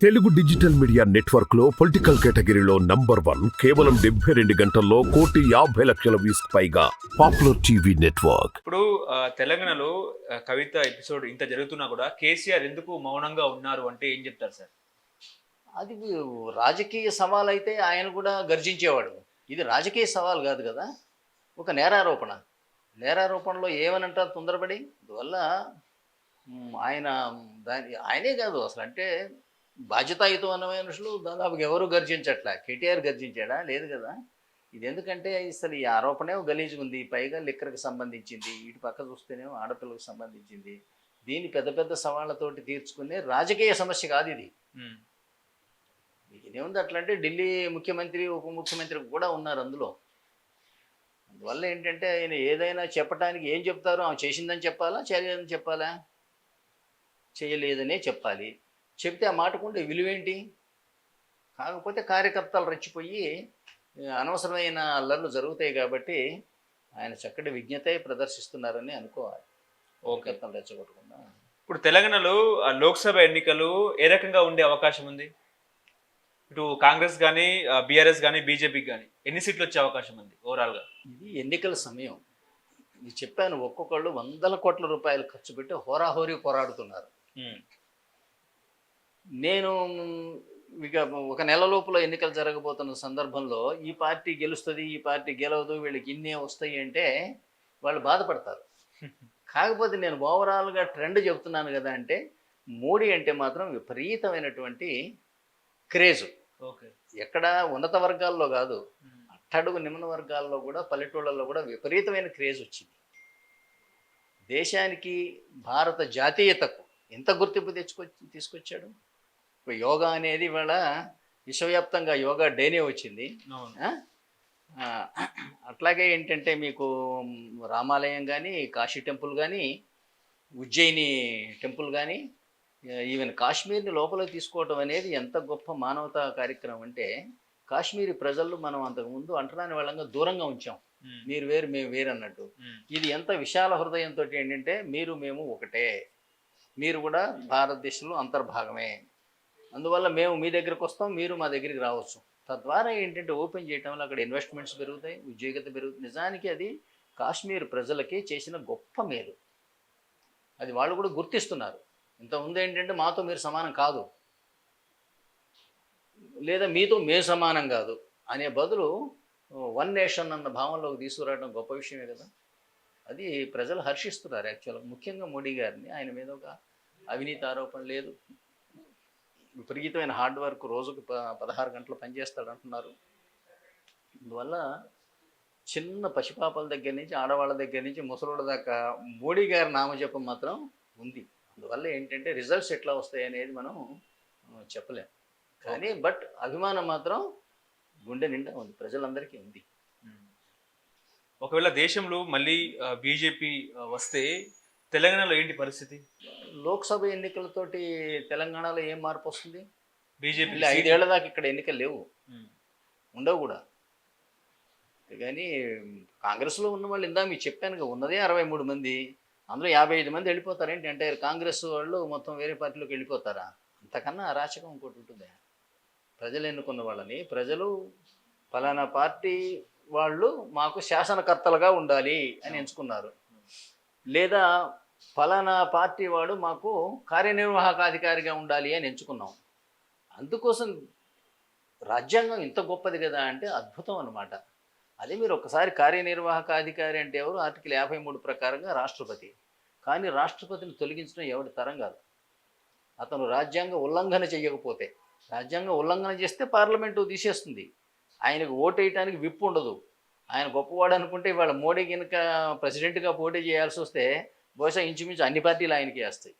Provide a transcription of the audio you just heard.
Telugu digital media network లో political కేటగిరీలో number 1 కేవలం 72 గంటల్లో 1,50,00,000 వ్యూస్ పైగా పాపులర్ టీవీ నెట్వర్క్. ఇప్పుడు తెలంగాణలో కవిత ఎపిసోడ్ ఇంత జరుగుతున్నా కూడా కేసీఆర్ ఎందుకు మౌనంగా ఉన్నారు అంటే ఏం చెప్తారు సార్? అది రాజకీయ సవాల్ అయితే ఆయన కూడా గర్జించేవాడు. ఇది రాజకీయ సవాల్ కాదు కదా, ఒక నేరారోపణ. నేరారోపణలో ఏమనంటారు తొందరపడి? అందువల్ల ఆయన ఆయనే కాదు అసలు, అంటే బాధ్యతాయుతమైన మనుషులు దాదాపుగా ఎవరు గర్జించట్లా. కేటీఆర్ గర్జించాడా? లేదు కదా. ఇది ఎందుకంటే అసలు ఈ ఆరోపణే గలీజ్గా ఉంది, పైగా లిక్కర్కి సంబంధించింది, ఇటు పక్క చూస్తేనేమో ఆడపిల్లలకు సంబంధించింది. దీన్ని పెద్ద పెద్ద సవాళ్ళతోటి తీర్చుకునే రాజకీయ సమస్య కాదు ఇది. ఇదేముంది అట్లంటే ఢిల్లీ ముఖ్యమంత్రి ఉప ముఖ్యమంత్రి కూడా ఉన్నారు అందులో. అందువల్ల ఏంటంటే ఆయన ఏదైనా చెప్పడానికి ఏం చెప్తారో, ఆమె చేసిందని చెప్పాలా, చేయలేదని చెప్పాలా? చేయలేదనే చెప్పాలి. చెప్తే ఆ మాటకుండే విలువేంటి? కాకపోతే కార్యకర్తలు రెచ్చిపోయి అనవసరమైన అల్లర్లు జరుగుతాయి కాబట్టి ఆయన చక్కటి విజ్ఞతే ప్రదర్శిస్తున్నారని అనుకోవాలి. కార్యకర్తలు రెచ్చగొట్టకుండా. ఇప్పుడు తెలంగాణలో లోక్సభ ఎన్నికలు ఏ రకంగా ఉండే అవకాశం ఉంది? ఇటు కాంగ్రెస్ కానీ, బీఆర్ఎస్ కానీ, బీజేపీకి కానీ ఎన్ని సీట్లు వచ్చే అవకాశం ఉంది ఓవరాల్గా? ఇది ఎన్నికల సమయం. ఇది చెప్పాను, ఒక్కొక్కళ్ళు వందల కోట్ల రూపాయలు ఖర్చు పెట్టి హోరాహోరీ పోరాడుతున్నారు. నేను ఇక ఒక నెల లోపల ఎన్నికలు జరగబోతున్న సందర్భంలో ఈ పార్టీ గెలుస్తుంది, ఈ పార్టీ గెలవదు, వీళ్ళకి ఇన్నే వస్తాయి అంటే వాళ్ళు బాధపడతారు. కాకపోతే నేను ఓవరాల్గా ట్రెండ్ చెప్తున్నాను కదా. అంటే మోడీ అంటే మాత్రం విపరీతమైనటువంటి క్రేజు. ఓకే, ఎక్కడ ఉన్నత వర్గాల్లో కాదు, అట్టడుగు నిమ్న వర్గాల్లో కూడా, పల్లెటూళ్ళల్లో కూడా విపరీతమైన క్రేజ్ వచ్చింది. దేశానికి, భారత జాతీయతకు ఎంత గుర్తింపు తీసుకొచ్చాడు. ఇప్పుడు యోగా అనేది ఇవాళ విశ్వవ్యాప్తంగా యోగా డేనే వచ్చింది. అట్లాగే ఏంటంటే మీకు రామాలయం కానీ, కాశీ టెంపుల్ కానీ, ఉజ్జయిని టెంపుల్ కానీ, ఈవెన్ కాశ్మీర్ని లోపలికి తీసుకోవటం అనేది ఎంత గొప్ప మానవతా కార్యక్రమం అంటే, కాశ్మీరీ ప్రజలు మనం అంతకుముందు అంటరాని వాళ్ళంగా దూరంగా ఉంచాం. మీరు వేరు మేము వేరు అన్నట్టు. ఇది ఎంత విశాల హృదయంతో ఏంటంటే మీరు మేము ఒకటే, మీరు కూడా భారతదేశంలో అంతర్భాగమే, అందువల్ల మేము మీ దగ్గరికి వస్తాం, మీరు మా దగ్గరికి రావచ్చు. తద్వారా ఏంటంటే ఓపెన్ చేయటం వల్ల అక్కడ ఇన్వెస్ట్మెంట్స్ పెరుగుతాయి, ఉద్యోగత పెరుగుతుంది. నిజానికి అది కాశ్మీర్ ప్రజలకి చేసిన గొప్ప మేలు. అది వాళ్ళు కూడా గుర్తిస్తున్నారు. ఇంతకుముందు ఏంటంటే మాతో మీరు సమానం కాదు, లేదా మీతో మేము సమానం కాదు అనే బదులు వన్ నేషన్ అన్న భావనలోకి తీసుకురావడం గొప్ప విషయమే కదా. అది ప్రజలు హర్షిస్తున్నారు యాక్చువల్గా. ముఖ్యంగా మోడీ గారిని, ఆయన మీద ఒక అవినీతి ఆరోపణ లేదు, విపరీతమైన హార్డ్ వర్క్, రోజుకు 16 గంటలు పనిచేస్తాడు అంటున్నారు. అందువల్ల చిన్న పసిపాపల దగ్గర నుంచి, ఆడవాళ్ళ దగ్గర నుంచి, ముసలోళ్ళ దాకా మోడీ గారి నామజపం మాత్రం ఉంది. అందువల్ల ఏంటంటే రిజల్ట్స్ ఎట్లా వస్తాయి అనేది మనం చెప్పలేం, కానీ బట్ అభిమానం మాత్రం గుండె నిండా ఉంది, ప్రజలందరికీ ఉంది. ఒకవేళ దేశంలో మళ్ళీ బీజేపీ వస్తే తెలంగాణలో ఏంటి పరిస్థితి? లోక్సభ ఎన్నికలతోటి తెలంగాణలో ఏం మార్పు వస్తుంది? బీజేపీ 5 ఏళ్ల దాకా ఇక్కడ ఎన్నికలు లేవు, ఉండవు కూడా. కానీ కాంగ్రెస్లో ఉన్న వాళ్ళు ఇందా మీకు చెప్పాను, ఉన్నదే 63 మంది, అందులో 55 మంది వెళ్ళిపోతారేంటి అంటే కాంగ్రెస్ వాళ్ళు మొత్తం వేరే పార్టీలోకి వెళ్ళిపోతారా? అంతకన్నా అరాచకం ఇంకోటి ఉంటుంది. ప్రజలు ఎన్నుకున్న వాళ్ళని ప్రజలు ఫలానా పార్టీ వాళ్ళు మాకు శాసనకర్తలుగా ఉండాలి అని ఎంచుకున్నారు, లేదా ఫలానా పార్టీ వాడు మాకు కార్యనిర్వాహకాధికారిగా ఉండాలి అని ఎంచుకున్నాం. అందుకోసం రాజ్యాంగం ఇంత గొప్పది కదా అంటే అద్భుతం అన్నమాట. అదే మీరు ఒకసారి కార్యనిర్వాహక అధికారి అంటే ఎవరు? ఆర్టికల్ 53 ప్రకారంగా రాష్ట్రపతి. కానీ రాష్ట్రపతిని తొలగించడం ఎవరి తరం కాదు. అతను రాజ్యాంగ ఉల్లంఘన చేయకపోతే, రాజ్యాంగ ఉల్లంఘన చేస్తే పార్లమెంటు తీసేస్తుంది, ఆయనకు ఓటు వేయటానికి విప్పు ఉండదు. ఆయన గొప్పవాడు అనుకుంటే ఇవాళ మోడీ కనుక ప్రెసిడెంట్గా పోటీ చేయాల్సి వస్తే బహుశా ఇంచుమించు అన్ని పార్టీలు ఆయనకి వేస్తాయి.